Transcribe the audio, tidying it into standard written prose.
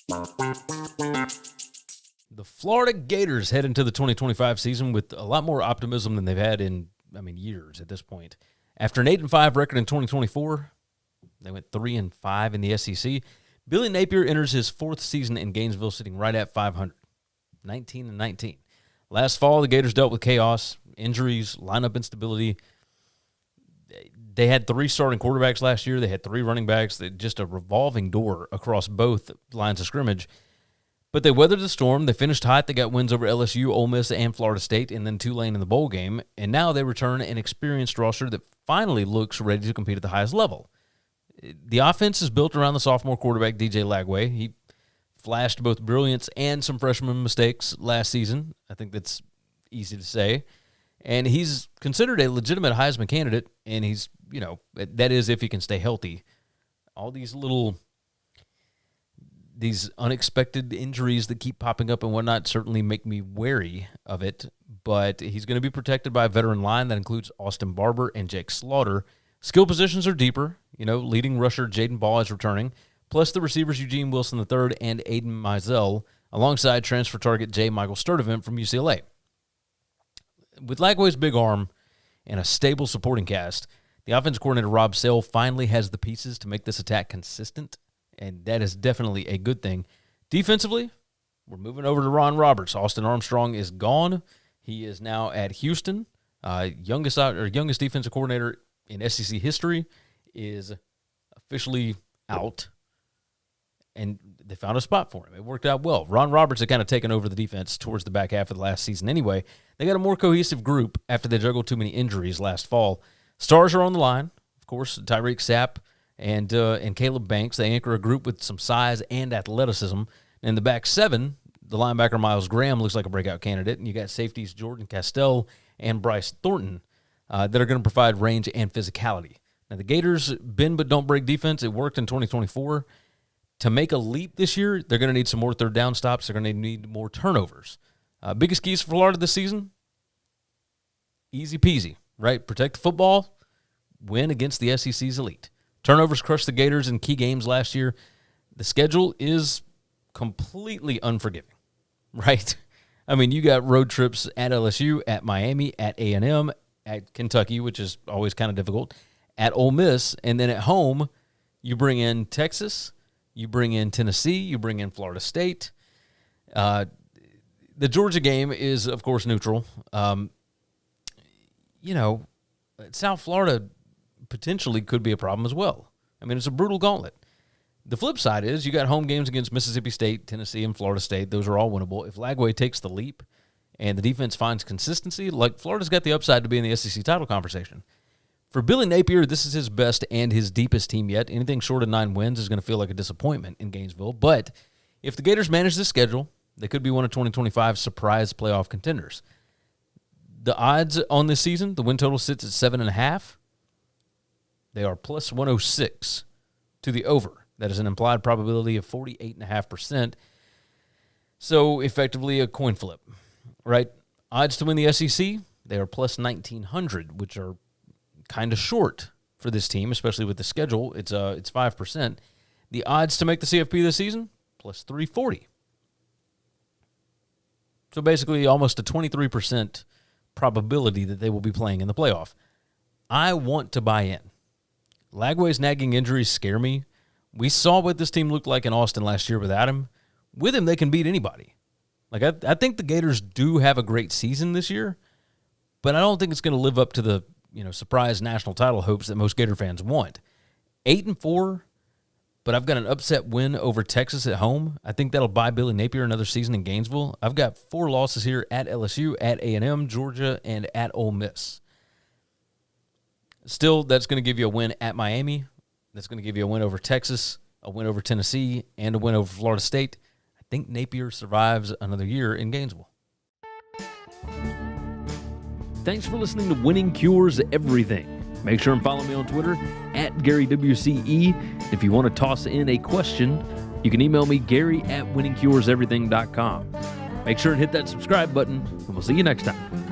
The Florida Gators head into the 2025 season with a lot more optimism than they've had in, years at this point. After an 8-5 record in 2024, they went 3-5 in the SEC. Billy Napier enters his fourth season in Gainesville, sitting right at 500, 19-19. Last fall, the Gators dealt with chaos, injuries, lineup instability. They had 3 starting quarterbacks last year. They had 3 running backs. Just a revolving door across both lines of scrimmage. But they weathered the storm. They finished hot. They got wins over LSU, Ole Miss, and Florida State, and then Tulane in the bowl game. And now they return an experienced roster that finally looks ready to compete at the highest level. The offense is built around the sophomore quarterback, DJ Lagway. He flashed both brilliance and some freshman mistakes last season. I think that's easy to say. And he's considered a legitimate Heisman candidate, and he's, that is if he can stay healthy. All these unexpected injuries that keep popping up and whatnot certainly make me wary of it, but he's going to be protected by a veteran line that includes Austin Barber and Jake Slaughter. Skill positions are deeper. Leading rusher Jadan Baugh is returning, plus the receivers Eugene Wilson III and Aiden Myles, alongside transfer target J. Michael Sturdivant from UCLA. With Lagway's big arm and a stable supporting cast, the offensive coordinator Rob Sale finally has the pieces to make this attack consistent, and that is definitely a good thing. Defensively, we're moving over to Ron Roberts. Austin Armstrong is gone. He is now at Houston. Youngest defensive coordinator in SEC history is officially out, and they found a spot for him. It worked out well. Ron Roberts had kind of taken over the defense towards the back half of the last season anyway. They got a more cohesive group after they juggled too many injuries last fall. Stars are on the line. Of course, Tyreak, Sapp, and Caleb Banks. They anchor a group with some size and athleticism. And the back 7, the linebacker Myles Graham looks like a breakout candidate. And you got safeties Jordan Castell and Bryce Thornton that are going to provide range and physicality. Now, the Gators bend but don't break defense. It worked in 2024. To make a leap this year, they're going to need some more third down stops. They're going to need more turnovers. Biggest keys for Florida this season? Easy peasy, right? Protect the football, win against the SEC's elite. Turnovers crushed the Gators in key games last year. The schedule is completely unforgiving, right? You got road trips at LSU, at Miami, at A&M, at Kentucky, which is always kind of difficult, at Ole Miss, and then at home, you bring in Texas, you bring in Tennessee, you bring in Florida State. The Georgia game is, of course, neutral. South Florida potentially could be a problem as well. It's a brutal gauntlet. The flip side is you got home games against Mississippi State, Tennessee, and Florida State. Those are all winnable. If Lagway takes the leap and the defense finds consistency, Florida's got the upside to be in the SEC title conversation. For Billy Napier, this is his best and his deepest team yet. Anything short of 9 wins is going to feel like a disappointment in Gainesville. But if the Gators manage this schedule, they could be one of 2025's surprise playoff contenders. The odds on this season, the win total sits at 7.5. They are plus 106 to the over. That is an implied probability of 48.5%. So effectively a coin flip, right? Odds to win the SEC, they are plus 1,900, which are kind of short for this team, especially with the schedule. It's 5%. The odds to make the CFP this season, plus 340. So basically almost a 23% probability that they will be playing in the playoff. I want to buy in. Lagway's nagging injuries scare me. We saw what this team looked like in Austin last year without him. With him, they can beat anybody. I think the Gators do have a great season this year, but I don't think it's going to live up to the surprise national title hopes that most Gator fans want. 8-4, but I've got an upset win over Texas at home. I think that'll buy Billy Napier another season in Gainesville. I've got 4 losses here at LSU, at A&M, Georgia, and at Ole Miss. Still, that's going to give you a win at Miami. That's going to give you a win over Texas, a win over Tennessee, and a win over Florida State. I think Napier survives another year in Gainesville. Thanks for listening to Winning Cures Everything. Make sure and follow me on Twitter at GaryWCE. If you want to toss in a question, you can email me, Gary@winningcureseverything.com. Make sure and hit that subscribe button, and we'll see you next time.